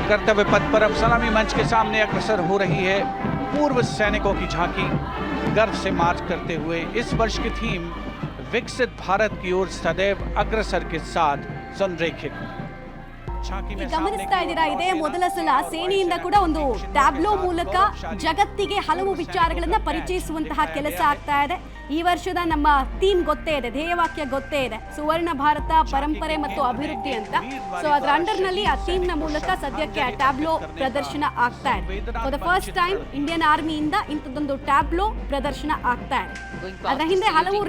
कर्तव्य पथ पर अब सलामी मंच के सामने अग्रसर हो रही है पूर्व सैनिकों की झांकी। गर्व से मार्च करते हुए इस वर्ष की थीम विकसित भारत की ओर सदैव अग्रसर के साथ संरेखित। ಗಮನಿಸ್ತಾ ಇದ್ದೀರಾ, ಇದೇ ಮೊದಲ ಸಲ ಸೇನೆಯಿಂದ ಕೂಡ ಒಂದು ಟ್ಯಾಬ್ಲೋ ಮೂಲಕ ಜಗತ್ತಿಗೆ ಹಲವು ವಿಚಾರಗಳನ್ನ ಪರಿಚಯಿಸುವಂತಹ ಕೆಲಸ ಆಗ್ತಾ ಇದೆ. ಈ ವರ್ಷದ ನಮ್ಮ ಥೀಮ್ ಗೊತ್ತೇ ಇದೆ, ಧ್ಯೇಯವಾಕ್ಯ ಗೊತ್ತೇ ಇದೆ, ಸುವರ್ಣ ಭಾರತ ಪರಂಪರೆ ಮತ್ತು ಅಭಿವೃದ್ಧಿ ಅಂತ. ಸೊ ಅದರ ಅಂಡರ್ ನಲ್ಲಿ ಆ ಥೀಮ್ ನ ಮೂಲಕ ಸದ್ಯಕ್ಕೆ ಆ ಟ್ಯಾಬ್ಲೋ ಪ್ರದರ್ಶನ ಆಗ್ತಾ ಇದೆ. For the first time Indian ಆರ್ಮಿಯಿಂದ ಇಂಥದ್ದೊಂದು ಟ್ಯಾಬ್ಲೋ ಪ್ರದರ್ಶನ ಆಗ್ತಾ ಇದೆ. ಅದರ ಹಿಂದೆ ಹಲವು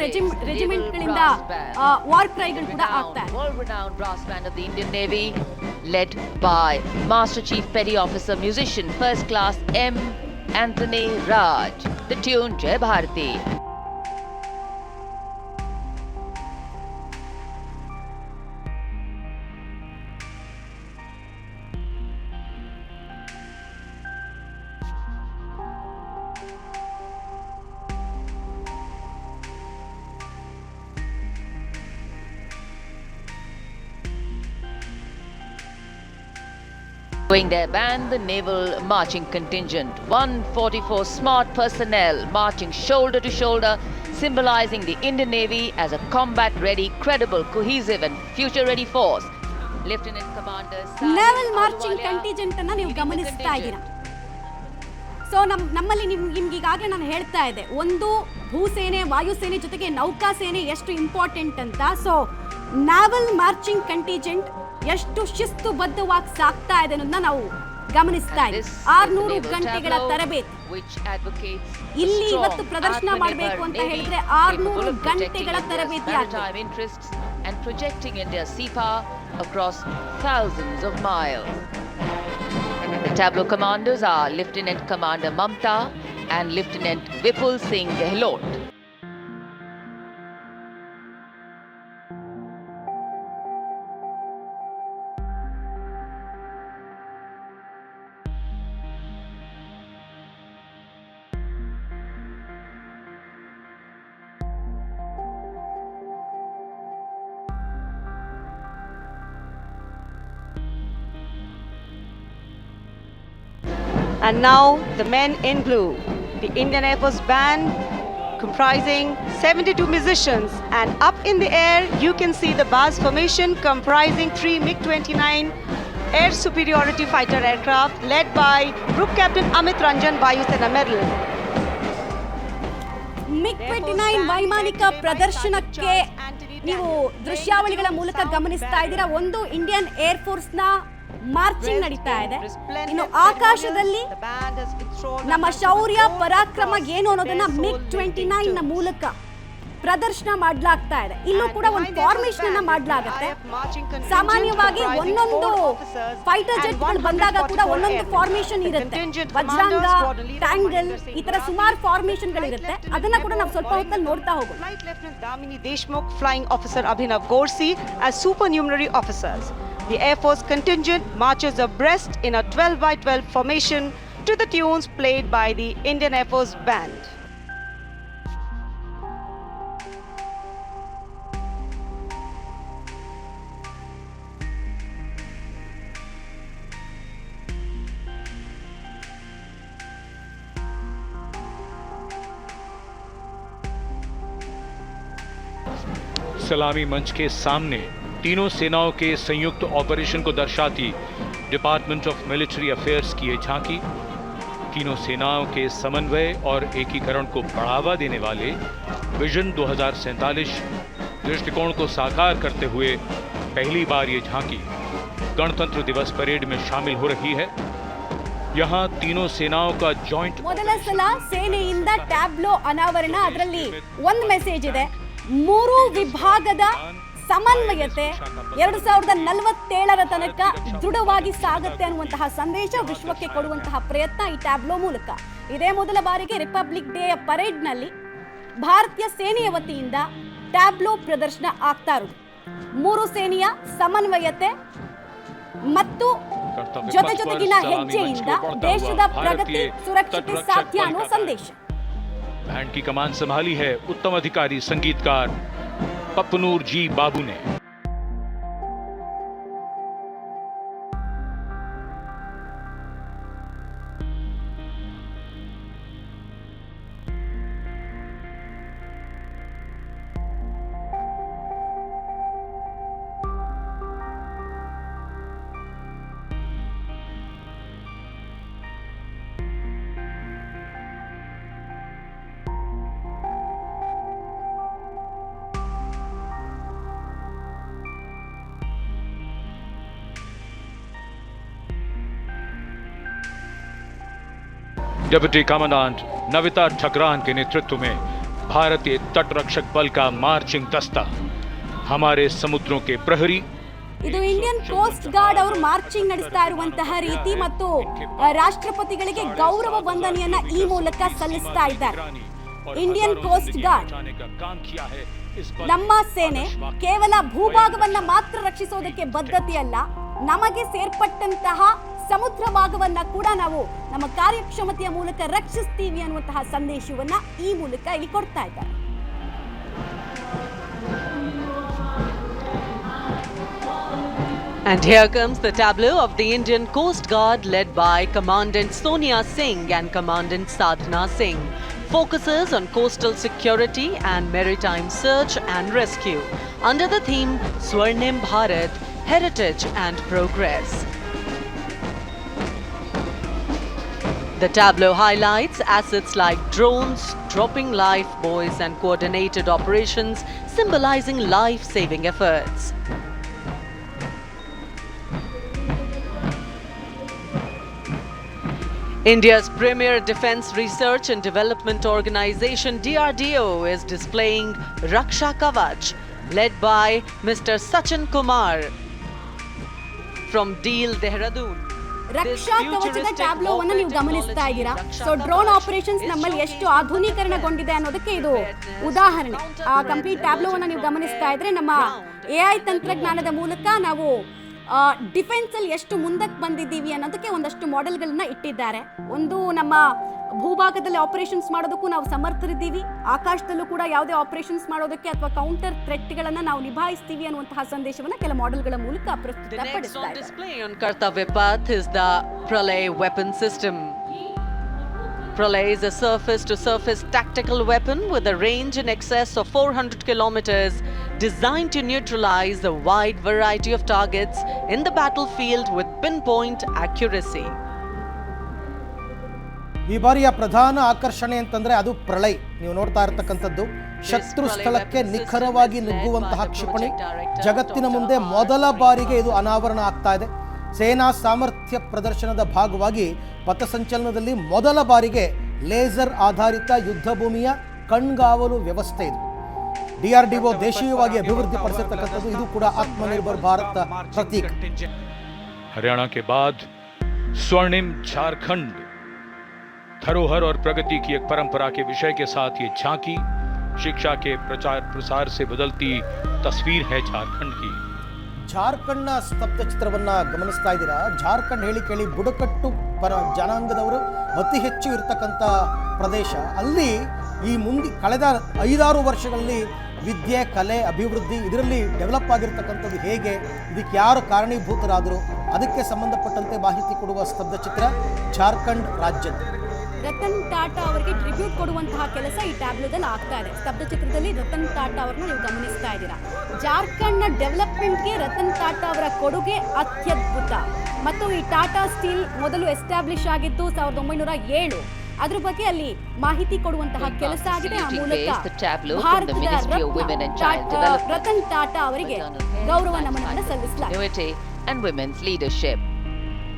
ರೆಜಿಮೆಂಟ್ ಗಳಿಂದ ವಾರ್ ಕ್ರೈಗಳು ಕೂಡ ಆಗ್ತಾ ಇದೆ. Led by Master Chief Petty Officer Musician First Class M. Anthony Raj. The tune Jai Bharati. Going their band, the Naval Marching Contingent, 144 smart personnel marching shoulder to shoulder, symbolizing the Indian Navy as a combat-ready, credible, cohesive and future-ready force. Lieutenant Commander Naval Marching Contingent ಅನ್ನು ನೀವು ಗಮನಿಸ್ತಾ ಇದ್ದೀರಾ. So ನಮ್ಮಲ್ಲಿ ನಿಮ್ಗೆ ಈಗಾಗಲೇ ನಾನು ಹೇಳ್ತಾ ಇದ್ದೆ, ಒಂದು ಭೂಸೇನೆ, ವಾಯುಸೇನೆ ಜೊತೆಗೆ ನೌಕಾಸೇನೆ ಎಷ್ಟು ಇಂಪಾರ್ಟೆಂಟ್ ಅಂತ. ಸೊ ನಾವಲ್ ಮಾರ್ಚಿಂಗ್ ಕಂಟಿಜೆಂಟ್ ಎಷ್ಟು ಶಿಸ್ತುಬದ್ಧವಾಗಿ ಸಾಕ್ತಾ ಇದೆ ಅನ್ನೋದನ್ನ ನಾವು ಗಮನಿಸ್ತಾ ಇದ್ದೀವಿ. 600 ಗಂಟೆಗಳ ತರಬೇತಿ ಇಲ್ಲಿ ಇವತ್ತು ಪ್ರದರ್ಶನ ಮಾಡಬೇಕು ಅಂತ ಹೇಳಿದ್ರೆ 600 ಗಂಟೆಗಳ ತರಬೇತಿ ಆಗಿದೆ. and projecting India's sea power across thousands of miles. The tableau commanders are Lieutenant Commander Mamta and Lieutenant Vipul Singh Gehlot. And now the men in blue, the Indian Air Force band comprising 72 musicians, and up in the air you can see the Baz formation comprising 3 MiG-29 air superiority fighter aircraft led by Group Captain Amit Ranjan, Vayusena Medal. MiG-29 ವೈಮಾನಿಕ ಪ್ರದರ್ಶನಕ್ಕೆ ನೀವು ದೃಶ್ಯಾವಳಿಗಳ ಮೂಲಕ ಗಮನಿಸ್ತಾ ಇದ್ದೀರಾ. ಒಂದು Indian air force ನ marching ನಡೀತಾ ಇದೆ, ಇನ್ನು ಆಕಾಶದಲ್ಲಿ ನಮ್ಮ ಶೌರ್ಯ ಪರಾಕ್ರಮ ಏನು ಅನ್ನೋದನ್ನ MiG-29 ನ ಮೂಲಕ ಪ್ರದರ್ಶನ ಮಾಡಲಾಗ್ತಾ ಇದೆ. ಇಲ್ಲೂ ಕೂಡ ಒಂದು ಫಾರ್ಮೇಶನ್ ಅನ್ನ ಮಾಡಲಾಗುತ್ತೆ. ಸಾಮಾನ್ಯವಾಗಿ ಒಂದೊಂದು ಫೈಟರ್ ಜೆಟ್ ಗಳು ಬಂದಾಗ ಕೂಡ ಒಂದೊಂದು ಫಾರ್ಮೇಶನ್ ಇರುತ್ತೆ, ವಜ್ರಾಂಗ, ಟ್ಯಾಂಗಲ್, ಈ ತರ ಸುಮಾರು ಫಾರ್ಮೇಶನ್ ಗಳಿರುತ್ತೆ. ಅದನ್ನ ಕೂಡ ನಾವು ಸ್ವಲ್ಪ ಹೊತ್ತಲ್ಲಿ ನೋಡ್ತಾ ಹೋಗೋಣ. Lieutenant Damini Deshmukh, Flying Officer Abhinav Gorsi as supernumerary officers. The Air Force contingent marches abreast in a 12x12 formation to the tunes played by the Indian Air Force band. सलामी मंच के सामने तीनों सेनाओं के संयुक्त ऑपरेशन को दर्शाती डिपार्टमेंट ऑफ मिलिट्री अफेयर्स की ये झांकी तीनों सेनाओं के समन्वय और एकीकरण को बढ़ावा देने वाले विजन 2047 दृष्टिकोण को साकार करते हुए पहली बार ये झांकी गणतंत्र दिवस परेड में शामिल हो रही है। यहाँ तीनों सेनाओं का जॉइंट ಮೊದಲ ಸಲ ಸೇನೆಯಿಂದ ಟ್ಯಾಬ್ಲೋ ಅನಾವರಣ. ಅದರಲ್ಲಿ ಒಂದು ಮೆಸೇಜ್ ಇದೆ, 3 ವಿಭಾಗದ ಸಮನ್ವಯತೆ 2047 ತನಕ ದೃಢವಾಗಿ ಸಾಗುತ್ತೆ ಅನ್ನುವಂತಹ ಸಂದೇಶ ವಿಶ್ವಕ್ಕೆ ಕೊಡುವಂತಹ ಪ್ರಯತ್ನ ಈ ಟ್ಯಾಬ್ಲೋ ಮೂಲಕ. ಇದೇ ಮೊದಲ ಬಾರಿಗೆ ರಿಪಬ್ಲಿಕ್ ಡೇ ಪರೇಡ್ ನಲ್ಲಿ ಭಾರತೀಯ ಸೇನೆಯ ವತಿಯಿಂದ ಟ್ಯಾಬ್ಲೋ ಪ್ರದರ್ಶನ ಆಗ್ತಾ ಇರೋದು. 3 ಸೇನೆಯ ಸಮನ್ವಯತೆ ಮತ್ತು ಜೊತೆಗಿನ ಹೆಜ್ಜೆಯಿಂದ ದೇಶದ ಪ್ರಗತಿ ಸುರಕ್ಷತೆ ಸಾಧ್ಯ ಅನ್ನೋ ಸಂದೇಶ. बैंड की कमान संभाली है उत्तम अधिकारी संगीतकार पप्पनूर जी बाबू ने। डिप्टी कमांडेंट नविता ठकरान के नेतृत्व में भारतीय तटरक्षक बल का मार्चिंग दस्ता हमारे समुद्रों के प्रहरी ಇದು ಇಂಡಿಯನ್ ಕೋಸ್ಟ್ ಗಾರ್ಡ್ ಅವರು ಮಾರ್ಚಿಂಗ್ ನಡೆಸ್ತಾ ಇರುವಂತಹ ರೀತಿ ಮತ್ತು ರಾಷ್ಟ್ರಪತಿಗಳಿಗೆ ಗೌರವ ವಂದನೆಯನ್ನ ಈ ಮೂಲಕ ಸಲ್ಲಿಸ್ತಾ ಇದ್ದಾರೆ. ಇಂಡಿಯನ್ ಕೋಸ್ಟ್ ಗಾರ್ಡ್ ನಮ್ಮ ಸೇನೆ ಕೇವಲ ಭೂಭಾಗವನ್ನ ಮಾತ್ರ ರಕ್ಷಿಸೋದಕ್ಕೆ ಬದ್ಧತೆಯಲ್ಲ, ನಮಗೆ ಸೇರ್ಪಟ್ಟಂತಹ ಸಮುದ್ರ ಭಾಗವನ್ನ ಕೂಡ ನಾವು ನಮ್ಮ ಕಾರ್ಯಕ್ಷಮತೆಯ ಮೂಲಕ ರಕ್ಷಿಸ್ತೀವಿ ಅನ್ನುವಂತಹ ಸಂದೇಶವನ್ನ ಈ ಮೂಲಕ ಇಲ್ಲಿ ಕೊಡ್ತಾ ಇದ್ದಾರೆ. And here comes the tableau of the Indian Coast Guard led by Commandant Sonia Singh and Commandant Sadhana Singh. Focuses on coastal security and maritime search and rescue under the theme Swarnim Bharat, Heritage and Progress. The tableau highlights assets like drones, dropping life buoys and coordinated operations symbolizing life-saving efforts. India's premier defense research and development organization DRDO is displaying Raksha Kavach, led by Mr. Sachin Kumar from Deal, Dehradun. ರಕ್ಷಾ ಕವಚದ ಟ್ಯಾಬ್ಲೋವನ್ನು ನೀವು ಗಮನಿಸ್ತಾ ಇದ್ದೀರಾ. So drone operations ನಮ್ಮಲ್ಲಿ ಎಷ್ಟು ಆಧುನೀಕರಣಗೊಂಡಿದೆ ಅನ್ನೋದಕ್ಕೆ ಇದು ಉದಾಹರಣೆ. ಆ ಕಂಪ್ಲೀಟ್ ಟ್ಯಾಬ್ಲೋವನ್ನು ನೀವು ಗಮನಿಸ್ತಾ ಇದ್ರೆ ನಮ್ಮ AI ತಂತ್ರಜ್ಞಾನದ ಮೂಲಕ ನಾವು ಡಿಫೆನ್ಸ್ ಅಲ್ಲಿ ಎಷ್ಟು ಮುಂದಕ್ಕೆ ಬಂದಿದ್ದೀವಿ ಅನ್ನೋದಕ್ಕೆ ಒಂದಷ್ಟು ಮಾಡೆಲ್ಗಳನ್ನ ಇಟ್ಟಿದ್ದಾರೆ. ಒಂದು ನಮ್ಮ ಭೂಭಾಗದಲ್ಲಿ ಆಪರೇಷನ್ಸ್ ಮಾಡೋದಕ್ಕೂ ನಾವು ಸಮರ್ಥರಿದ್ದೀವಿ, ಆಕಾಶದಲ್ಲೂ ಕೂಡ ಯಾವುದೇ ಆಪರೇಷನ್ಸ್ ಮಾಡೋದಕ್ಕೆ ಅಥವಾ ಕೌಂಟರ್ ಥ್ರೆಟ್ಗಳನ್ನು ನಾವು ನಿಭಾಯಿಸ್ತೀವಿ ಅನ್ನುವಂತಹ ಸಂದೇಶವನ್ನು ಕೆಲ ಮಾಡೆಲ್ಗಳ ಮೂಲಕ ಪ್ರಸ್ತುತಪಡಿಸ್ತಾ ಇದ್ದಾರೆ. Display on Kartavya Path is the Pralay weapon system. Pralay is a surface-to-surface tactical weapon with a range in excess of 400 kilometers, designed to neutralize a wide variety of targets in the battlefield with pinpoint accuracy. ಈ ಬಾರಿಯ ಪ್ರಧಾನ ಆಕರ್ಷಣೆ ಅಂತಂದ್ರೆ ಅದು ಪ್ರಳಯ್. ನೀವು ನೋಡ್ತಾ ಇರತಕ್ಕಂಥದ್ದು ಶತ್ರು ಸ್ಥಳಕ್ಕೆ ನಿಖರವಾಗಿ ನುಗ್ಗುವಂತಹ ಕ್ಷಿಪಣಿ. ಜಗತ್ತಿನ ಮುಂದೆ ಮೊದಲ ಬಾರಿಗೆ ಇದು ಅನಾವರಣ ಆಗ್ತಾ ಇದೆ. ಸೇನಾ ಸಾಮರ್ಥ್ಯ ಪ್ರದರ್ಶನದ ಭಾಗವಾಗಿ ಪಥಸಂಚಲನದಲ್ಲಿ ಮೊದಲ ಬಾರಿಗೆ ಲೇಸರ್ ಆಧಾರಿತ ಯುದ್ಧ ಭೂಮಿಯ ಕಣ್ಗಾವಲು ವ್ಯವಸ್ಥೆ ಇದು. DRDO ದೇಶೀಯವಾಗಿ ಅಭಿವೃದ್ಧಿಪಡಿಸಿರ್ತಕ್ಕಂಥದ್ದು. ಇದು ಕೂಡ ಆತ್ಮನಿರ್ಭರ್ ಭಾರತ ಪ್ರತೀಕ. हरियाणा के बाद स्वर्णिम झारखंड, धरोहर और प्रगति की एक परंपरा के विषय के साथ ये झांकी शिक्षा के प्रचार प्रसार से बदलती तस्वीर है झारखंड की. ಜಾರ್ಖಂಡ್ನ ಸ್ತಬ್ಧ ಚಿತ್ರವನ್ನ ಗಮನಿಸ್ತಾ ಇದ್ದೀರಾ. ಜಾರ್ಖಂಡ್ ಹೇಳಿ ಕೇಳಿ ಬುಡಕಟ್ಟು ಪರ ಜನಾಂಗದವರು ಅತಿ ಹೆಚ್ಚು ಇರತಕ್ಕಂಥ ಪ್ರದೇಶ. ಅಲ್ಲಿ ಈ ಕಳೆದ 5-6 ವರ್ಷಗಳಲ್ಲಿ ವಿದ್ಯೆ, ಕಲೆ, ಅಭಿವೃದ್ಧಿ ಇದರಲ್ಲಿ ಡೆವಲಪ್ ಆಗಿರ್ತಕ್ಕಂಥದ್ದು ಹೇಗೆ, ಇದಕ್ಕೆ ಯಾರು ಕಾರಣೀಭೂತರಾದರು, ಅದಕ್ಕೆ ಸಂಬಂಧಪಟ್ಟಂತೆ ಮಾಹಿತಿ ಕೊಡುವ ಸ್ತಬ್ಧ ಚಿತ್ರ ಜಾರ್ಖಂಡ್ ರಾಜ್ಯದ್ದು. ರತನ್ ಟಾಟಾ ಅವರಿಗೆ ಟ್ರಿಬ್ಯೂಟ್ ಕೊಡುವಂತಹ ಕೆಲಸ ಈ ಟ್ಯಾಬ್ಲೋದಲ್ಲಿ ಆಗ್ತಾ ಇದೆ. ಸ್ತಬ್ಧ ಚಿತ್ರದಲ್ಲಿ ರತನ್ ಟಾಟಾ ಅವರನ್ನ ನೀವು ಗಮನಿಸ್ತಾ ಇದ್ದೀರಾ. ಜಾರ್ಖಂಡ್ನ ಡೆವಲಪ್ಮೆಂಟ್ಗೆ ರತನ್ ಟಾಟಾ ಅವರ ಕೊಡುಗೆ ಅತ್ಯದ್ಭುತ. ಮತ್ತು ಈ ಟಾಟಾ ಸ್ಟೀಲ್ ಮೊದಲು ಎಸ್ಟಾಬ್ಲಿಷ್ ಆಗಿದ್ದು 1907. ಅದ್ರ ಬಗ್ಗೆ ಅಲ್ಲಿ ಮಾಹಿತಿ ಕೊಡುವಂತಹ ಕೆಲಸ ಆಗಿದೆ. ಆ ಮೂಲಕ ಭಾರತದ ರತನ್ ಟಾಟಾ ಅವರಿಗೆ ಗೌರವ ನಮನವನ್ನು ಸಲ್ಲಿಸಲಾಗಿದೆ. And women's leadership,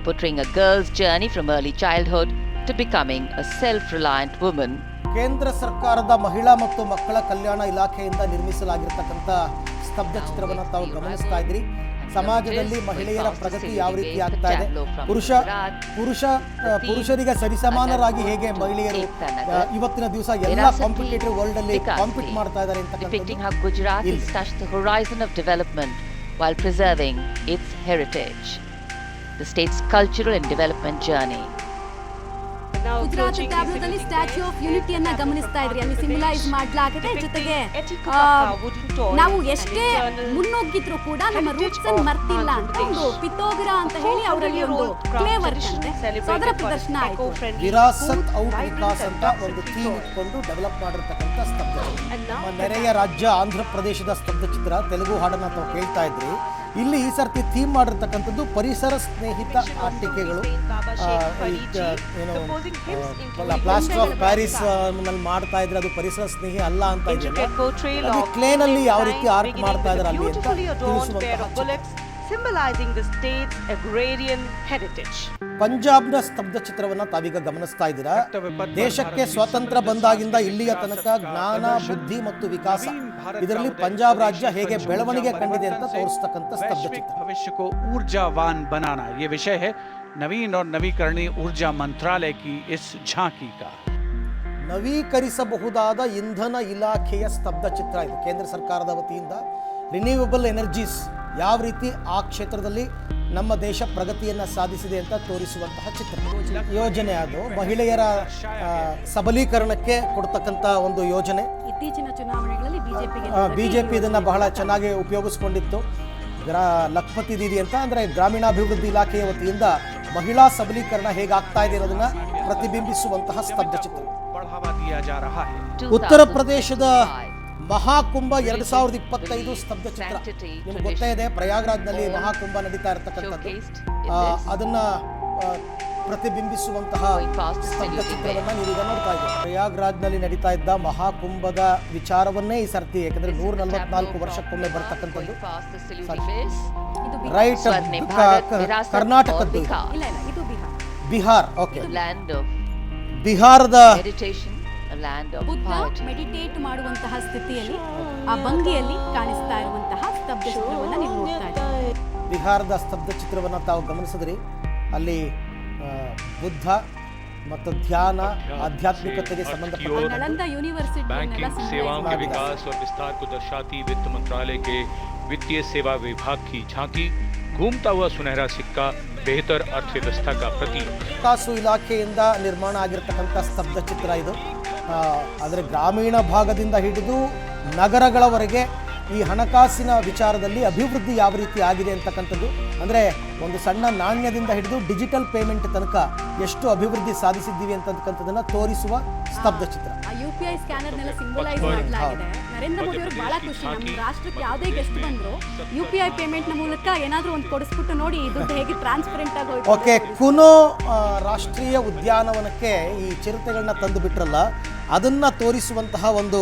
portraying a girl's journey from early childhood to becoming a self-reliant woman. ಕೇಂದ್ರ ಸರ್ಕಾರದ ಮಹಿಳಾ ಮತ್ತು ಮಕ್ಕಳ ಕಲ್ಯಾಣ ಇಲಾಖೆಯಿಂದ ನಿರ್ಮಿಸಲಾಗಿರ್ತಕ್ಕಂಥ ಸ್ತಬ್ಧ ಚಿತ್ರವನ್ನು ತಾವು ಗಮನಿಸ್ತಾ ಇದ್ದೀರಿ. ಸಮಾಜದಲ್ಲಿ ಮಹಿಳೆಯರ ಪ್ರಗತಿ ಯಾವ ರೀತಿ ಆಗ್ತಾ ಇದೆ, ಪುರುಷರಿಗೆ ಸರಿಸಮಾನರಾಗಿ ಹೇಗೆ ಮಹಿಳೆಯರು ಇವತ್ತಿನ ದಿವಸ ಎಲ್ಲ ಕಾಂಪಿಟೇಟಿವ್ ವರ್ಲ್ಡ್ ಅಲ್ಲಿ ಕಾಂಪೀಟ್ ಮಾಡ್ತಾ ಇದ್ದಾರೆ depicting how Gujarat has touched the horizon of development while preserving its heritage, the state's cultural and development journey. Gujarat ಟ್ಯಾಬ್ಲೋದಲ್ಲಿ ಸ್ಟ್ಯಾಚ್ಯೂ ಆಫ್ ಯೂನಿಟಿಯನ್ನ ಗಮನಿಸ್ತಾ ಇದ್ರಿ. ಅಲ್ಲಿ ಸಿಂಬಲೈಸ್ ಮಾಡಲಾಗಿದೆ. ಜೊತೆಗೆ ನಾವು ಎಷ್ಟೇ ಮುನ್ನೋಗಿದ್ರು ಕೂಡ ನಮ್ಮ ರೂಟ್ಸ್ ಅನ್ನು ಮರ್ತಿಲ್ಲ ಅಂತ ಒಂದು ಪಿತೋಗ್ರಾ ಅಂತ ಹೇಳಿ ಅವರಲ್ಲಿ ಒಂದು ಕ್ಲೇ ವರ್ಕ್ ಅಂತೆ, ಅದರ ಪ್ರದರ್ಶನ ಆಯಿತು. ವಿರಾಸತ್ ಔಟ್ ವಿಕಾಸ್ ಅಂತ ಒಂದು ಥೀಮ್ ಇಟ್ಕೊಂಡು ಡೆವಲಪ್ ಮಾಡಿರ್ತಕ್ಕಂಥ ಸ್ತಬ್ಧ ಚಿತ್ರ. ನಮ್ಮ ನೆರೆಯ ರಾಜ್ಯ ಆಂಧ್ರ ಪ್ರದೇಶದ ಸ್ತಬ್ಧ ಚಿತ್ರ, ತೆಲುಗು ಹಾಡನ್ನ ತಾವು ಕೇಳ್ತಾ ಇದ್ರಿ. ಇಲ್ಲಿ ಈ ಸರ್ತಿ ಥೀಮ್ ಮಾಡಿರ್ತಕ್ಕಂಥದ್ದು ಪರಿಸರ ಸ್ನೇಹಿತ ಆಟಿಕೆಗಳು. ಏನು ಪ್ಲಾಸ್ಟರ್ ಆಫ್ ಪ್ಯಾರಿಸ್ ನಲ್ಲಿ ಮಾಡ್ತಾ ಇದ್ರೆ ಅದು ಪರಿಸರ ಸ್ನೇಹಿ ಅಲ್ಲ ಅಂತ ಕ್ಲೇನಲ್ಲಿ ಯಾವ ರೀತಿ ಆರ್ಟ್ ಮಾಡ್ತಾ ಇದ್ದಾರೆ ಅಲ್ಲಿ ಅಂತ ತಿಳಿಸುವಂತಹ symbolizing the state's agrarian heritage. ಪಂಜಾಬ್ನ ಸ್ತಬ್ಧ ಚಿತ್ರವನ್ನ ತಾವೀಗ ಗಮನಿಸ್ತಾ ಇದ್ದೀರಾ. ದೇಶಕ್ಕೆ ಸ್ವಾತಂತ್ರ್ಯ ಬಂದಾಗಿಂದ ಇಲ್ಲಿಯ ತನಕ ಜ್ಞಾನ, ಬುದ್ಧಿ ಮತ್ತು ವಿಕಾಸ, ಇದರಲ್ಲಿ ಪಂಜಾಬ್ ರಾಜ್ಯ ಹೇಗೆ ಬೆಳವಣಿಗೆ ಕಂಡಿದೆ ಅಂತ ತೋರಿಸ್ತಕ್ಕಂಥ ಸ್ತಬ್ಧ ಚಿತ್ರ. भविष्य को ऊर्जावान बनाना ये विषय है नवीन और नवीकरणीय ऊर्जा मंत्रालय की इस झांकी का. ನವೀಕರಿಸಬಹುದಾದ ಇಂಧನ ಇಲಾಖೆಯ ಸ್ತಬ್ಧ ಚಿತ್ರ ಇದು. ಕೇಂದ್ರ ಸರ್ಕಾರದ ವತಿಯಿಂದ ರಿನ್ಯೂವಬಲ್ ಎನರ್ಜೀಸ್ ಯಾವ ರೀತಿ ಆ ಕ್ಷೇತ್ರದಲ್ಲಿ ನಮ್ಮ ದೇಶ ಪ್ರಗತಿಯನ್ನು ಸಾಧಿಸಿದೆ ಅಂತ ತೋರಿಸುವಂತಹ ಚಿತ್ರ ಯೋಜನೆ. ಅದು ಮಹಿಳೆಯರ ಸಬಲೀಕರಣಕ್ಕೆ ಕೊಡ್ತಕ್ಕಂಥ ಒಂದು ಯೋಜನೆ. ಇತ್ತೀಚಿನ ಚುನಾವಣೆಗಳಲ್ಲಿ ಬಿಜೆಪಿ ಇದನ್ನು ಬಹಳ ಚೆನ್ನಾಗಿ ಉಪಯೋಗಿಸ್ಕೊಂಡಿತ್ತು. ಲಖಪತಿ ದೀದಿ ಅಂತ ಅಂದರೆ ಗ್ರಾಮೀಣಾಭಿವೃದ್ಧಿ ಇಲಾಖೆಯ ವತಿಯಿಂದ ಮಹಿಳಾ ಸಬಲೀಕರಣ ಹೇಗಾಗ್ತಾ ಇದೆ ಅನ್ನೋದನ್ನ ಪ್ರತಿಬಿಂಬಿಸುವಂತಹ ಸ್ತಬ್ಧ ಚಿತ್ರ. ಉತ್ತರ ಪ್ರದೇಶದ ಮಹಾಕುಂಭ 2025 ಸ್ತಬ್ಧ ಚಿತ್ರ. ನಿಮ್ಗೆ ಗೊತ್ತೇ ಇದೆ, ಪ್ರಯಾಗ್ರಾಜ್ನಲ್ಲಿ ಮಹಾಕುಂಭ ನಡೀತಾ ಇರತಕ್ಕಂಥದ್ದು. ಅದನ್ನ ಪ್ರತಿಬಿಂಬಿಸುವಂತಹ ಸ್ತಬ್ಧ ಚಿತ್ರವನ್ನ ನೀವೀಗ ನೋಡ್ತಾ ಇದ್ದೀವಿ. ಪ್ರಯಾಗ್ರಾಜ್ನಲ್ಲಿ ನಡೀತಾ ಇದ್ದ ಮಹಾಕುಂಭದ ವಿಚಾರವನ್ನೇ ಈ ಸರ್ತಿ, ಯಾಕಂದ್ರೆ 144 ವರ್ಷಕ್ಕೊಮ್ಮೆ ಬರ್ತಕ್ಕಂಥದ್ದು. ರೈಟ್, ಕರ್ನಾಟಕದ್ದು, ಬಿಹಾರ್. ಓಕೆ, ಬಿಹಾರದ ಬುದ್ಧ ಮೆಡಿಟೇಟ್ ಮಾಡುವಂತಹ ಸ್ಥಿತಿಯಲ್ಲಿ, ಆ ಭಂಗಿಯಲ್ಲಿ ಕಾಣಿಸ್ತಾ ಇರುವಂತಹ ಸ್ತಬ್ಧ ಚಿತ್ರವನ್ನ ನೀವು ನೋಡ್ತಾ ಇದ್ದೀರಿ. ಬಿಹಾರದ ಸ್ತಬ್ಧ ಚಿತ್ರವನ್ನ ತಾವು ಗಮನಿಸಿದ್ರಿ. ಅಲ್ಲಿ ಬುದ್ಧ ಮತ್ತು ಧ್ಯಾನ, ಆಧ್ಯಾತ್ಮಿಕತೆಗೆ ಸಂಬಂಧಪಟ್ಟ नालंदा यूनिवर्सिटी बैंकिंग सेवाओं के विकास और विस्तार को दर्शाती वित्त मंत्रालय के वित्तीय सेवा विभाग की झांकी. घूमता हुआ सुनहरा सिक्का बेहतर अर्थव्यवस्था का प्रतीक. ಹಣಕಾಸು ಇಲಾಖೆಯಿಂದ ನಿರ್ಮಾಣ ಆಗಿರತಕ್ಕಂಥ ಸ್ತಬ್ಧ ಚಿತ್ರ ಇದು. ಆದರೆ ಗ್ರಾಮೀಣ ಭಾಗದಿಂದ ಹಿಡಿದು ನಗರಗಳವರೆಗೆ ಈ ಹಣಕಾಸಿನ ವಿಚಾರದಲ್ಲಿ ಅಭಿವೃದ್ಧಿ ಯಾವ ರೀತಿ ಆಗಿದೆ ಅಂತಕ್ಕಂಥದ್ದು, ಅಂದರೆ ಒಂದು ಸಣ್ಣ ನಾಣ್ಯದಿಂದ ಹಿಡಿದು ಡಿಜಿಟಲ್ ಪೇಮೆಂಟ್ ತನಕ ಎಷ್ಟು ಅಭಿವೃದ್ಧಿ ಸಾಧಿಸಿದ್ದೀವಿ ಅಂತಕ್ಕಂಥದ್ದನ್ನು ತೋರಿಸುವ ಸ್ತಬ್ಧ ಚಿತ್ರ. UPI ಸ್ಕ್ಯಾನರ್ನೆಲ್ಲ ಸಿಂಬಲೈಸ್ ಮಾಡಲಾಗಿದೆ. ನರೇಂದ್ರ ಮೋದಿ ಅವರು ಬಹಳ ಖುಷಿ, ನಮ್ಮ ರಾಷ್ಟ್ರಕ್ಕೆ ಯಾವುದೇ ಗೆಸ್ಟ್ ಬಂದ್ರು UPI ಪೇಮೆಂಟ್ನ ಮೂಲಕ ಏನಾದರೂ ಒಂದು ಕೊಡಿಸ್ಬಿಟ್ಟು ನೋಡಿ ದುಡ್ಡು ಹೇಗೆ ಟ್ರಾನ್ಸ್ಪರೆಂಟ್ ಆಗಿ ಹೋಯ್ತು. ಓಕೆ, ಕುನೋ ರಾಷ್ಟ್ರೀಯ ಉದ್ಯಾನವನಕ್ಕೆ ಈ ಚಿರತೆಗಳನ್ನ ತಂದು ಬಿಟ್ರಲ್ಲ, ಅದನ್ನ ತೋರಿಸುವಂತಹ ಒಂದು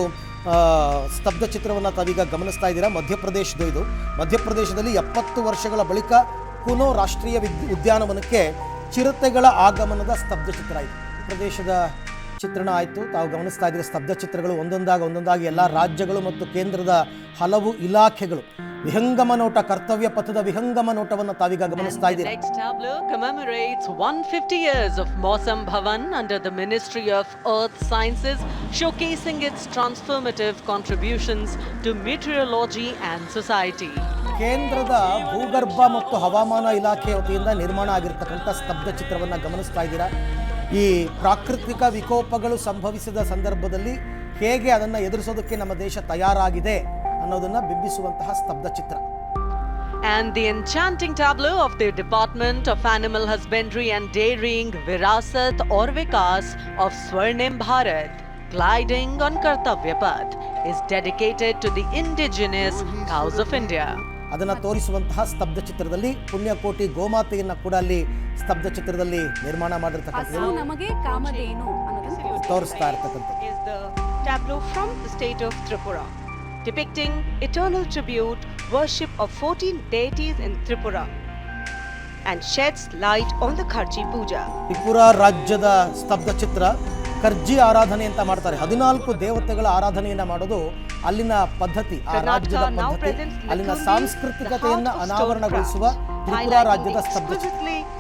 ಸ್ತಬ್ಧ ಚಿತ್ರವನ್ನು ತಾವೀಗ ಗಮನಿಸ್ತಾ ಇದ್ದೀರಾ. ಮಧ್ಯಪ್ರದೇಶದ ಇದು. ಮಧ್ಯಪ್ರದೇಶದಲ್ಲಿ 70 ವರ್ಷಗಳ ಬಳಿಕ ಕುನೋ ರಾಷ್ಟ್ರೀಯ ಉದ್ಯಾನವನಕ್ಕೆ ಚಿರತೆಗಳ ಆಗಮನದ ಸ್ತಬ್ಧ ಚಿತ್ರ ಇದು. ಪ್ರದೇಶದ ಚಿತ್ರಣ ಆಯಿತು, ತಾವು ಗಮನಿಸ್ತಾ ಇದ್ದೀರಾ. ಸ್ತಬ್ಧ ಚಿತ್ರಗಳು ಒಂದೊಂದಾಗಿ ಎಲ್ಲ ರಾಜ್ಯಗಳು ಮತ್ತು ಕೇಂದ್ರದ ಹಲವು ಇಲಾಖೆಗಳು ವಿಹಂಗಮ ನೋಟ, ಕರ್ತವ್ಯ ಪಥದ ವಿಹಂಗಮ ನೋಟವನ್ನು ತಾವೀಗ ಗಮನಿಸ್ತಾ ಇದ್ದೀರಾ. The next tableau commemorates 150 years of Mausam Bhavan under the Ministry of Earth Sciences, showcasing its transformative contributions to meteorology and society. ಕೇಂದ್ರದ ಭೂಗರ್ಭ ಮತ್ತು ಹವಾಮಾನ ಇಲಾಖೆ ವತಿಯಿಂದ ನಿರ್ಮಾಣ ಆಗಿರತಕ್ಕಂಥ ಸ್ತಬ್ಧ ಚಿತ್ರವನ್ನು ಗಮನಿಸ್ತಾ ಇದ್ದೀರಾ. ಈ ಪ್ರಾಕೃತಿಕ ವಿಕೋಪಗಳು ಸಂಭವಿಸಿದ ಸಂದರ್ಭದಲ್ಲಿ ಹೇಗೆ ಅದನ್ನು ಎದುರಿಸೋದಕ್ಕೆ ನಮ್ಮ ದೇಶ ತಯಾರಾಗಿದೆ ಅನ್ನೋದನ್ನ ಬಿಂಬಿಸುವಂತಹ ಸ್ತಬ್ಧ ಚಿತ್ರ. And the enchanting tableau of the Department of Animal Husbandry and Dairying, Virasat or Vikas of Swarnim Bharat, gliding on Kartavya Path, is dedicated to the indigenous cows of India. ಅದನ್ನು ತೋರಿಸುವಂತಹ ಸ್ತಬ್ಧ ಚಿತ್ರದಲ್ಲಿ ಪುಣ್ಯಕೋಟಿ ಗೋಮಾತೆಯನ್ನ ಕೂಡ ಅಲ್ಲಿ ಸ್ತಬ್ಧ ಚಿತ್ರದಲ್ಲಿ ನಿರ್ಮಾಣ ಮಾಡಿರ್ತಕ್ಕಂಥದ್ದು ನಮಗೆ ಕಾಮಧೇನು ಅನ್ನೋದನ್ನ ತೋರಿಸ್ತಾ ಇರ್ತಕ್ಕಂಥದ್ದು. Is the tableau from the state of Tripura, depicting eternal tribute worship of 14 deities in Tripura and sheds light on the Kharchi Puja. Tripura ರಾಜ್ಯದ ಸ್ತಬ್ಧ ಚಿತ್ರ. ಕರ್ಜಿ ಆರಾಧನೆ ಅಂತ ಮಾಡ್ತಾರೆ. 14 ದೇವತೆಗಳ ಆರಾಧನೆಯನ್ನ ಮಾಡೋದು ಅಲ್ಲಿನ ಪದ್ಧತಿ, ಆ ರಾಜ್ಯದ ಪದ್ಧತಿ, ಅಲ್ಲಿನ ಸಾಂಸ್ಕೃತಿಕತೆಯನ್ನ ಅನಾವರಣಗೊಳಿಸುವ ತ್ರಿಪುರಾ ರಾಜ್ಯದ ಸ್ತಬ್ಧ ಚಿತ್ರ.